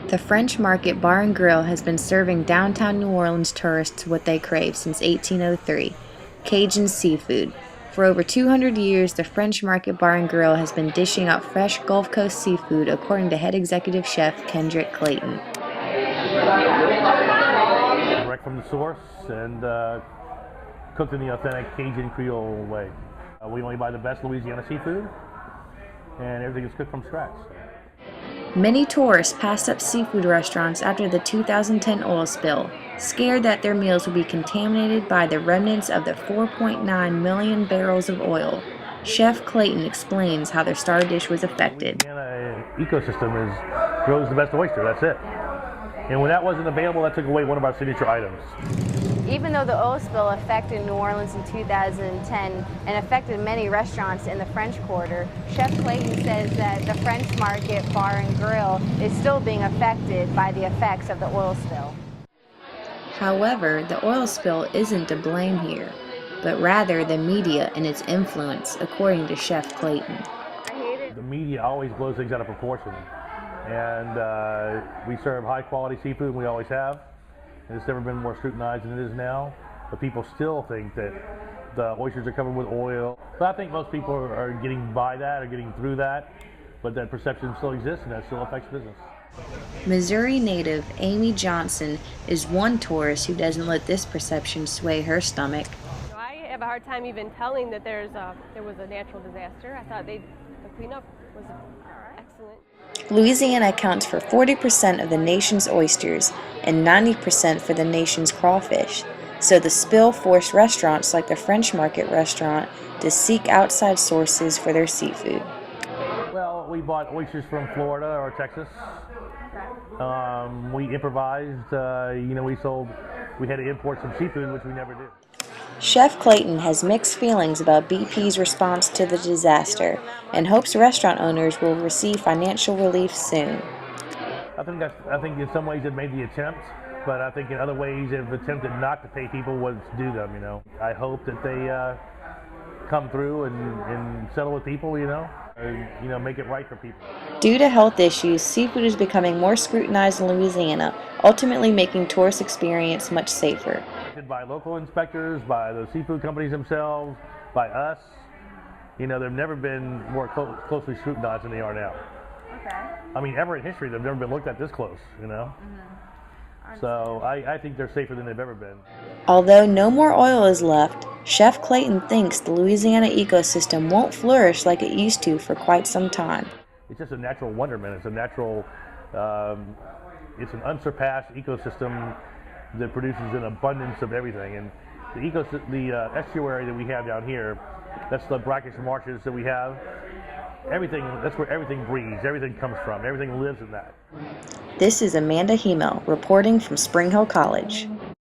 The French Market Bar and Grill has been serving downtown New Orleans tourists what they crave since 1803: Cajun seafood. For over 200 years, the French Market Bar and Grill has been dishing out fresh Gulf Coast seafood, according to head executive chef Kendrick Clayton. Direct from the source and cooked in the authentic Cajun Creole way. We only buy the best Louisiana seafood, and everything is cooked from scratch. Many tourists passed up seafood restaurants after the 2010 oil spill, scared that their meals would be contaminated by the remnants of the 4.9 million barrels of oil. Chef Clayton explains how their star dish was affected. Louisiana ecosystem grows the best oyster, that's it. And when that wasn't available, that took away one of our signature items. Even though the oil spill affected New Orleans in 2010 and affected many restaurants in the French Quarter, Chef Clayton says that the French Market Bar and Grill is still being affected by the effects of the oil spill. However, the oil spill isn't to blame here, but rather the media and its influence, according to Chef Clayton. The media always blows things out of proportion. And we serve high quality seafood, and we always have. And it's never been more scrutinized than it is now. But people still think that the oysters are covered with oil. But I think most people are getting by that, or getting through that. But that perception still exists, and that still affects business. Missouri native Amy Johnson is one tourist who doesn't let this perception sway her stomach. I have a hard time even telling that there was a natural disaster. I thought the cleanup was excellent. Louisiana accounts for 40% of the nation's oysters and 90% for the nation's crawfish, so the spill forced restaurants like the French Market restaurant to seek outside sources for their seafood. Well, we bought oysters from Florida or Texas. We improvised, we had to import some seafood, which we never do. Chef Clayton has mixed feelings about BP's response to the disaster and hopes restaurant owners will receive financial relief soon. I think in some ways it made the attempt, but I think in other ways they've attempted not to pay people what's due them. I hope that they come through and settle with people. Make it right for people. Due to health issues, seafood is becoming more scrutinized in Louisiana, ultimately making tourist experience much safer. By local inspectors, by the seafood companies themselves, by us. They've never been more closely scrutinized than they are now. Okay. Ever in history, they've never been looked at this close, So I think they're safer than they've ever been. Although no more oil is left, Chef Clayton thinks the Louisiana ecosystem won't flourish like it used to for quite some time. It's just a natural wonderment. It's a natural, it's an unsurpassed ecosystem that produces an abundance of everything. And the estuary that we have down here, that's the brackish marshes that we have. Everything, that's where everything breathes, everything comes from, everything lives in that. This is Amanda Hemel reporting from Spring Hill College.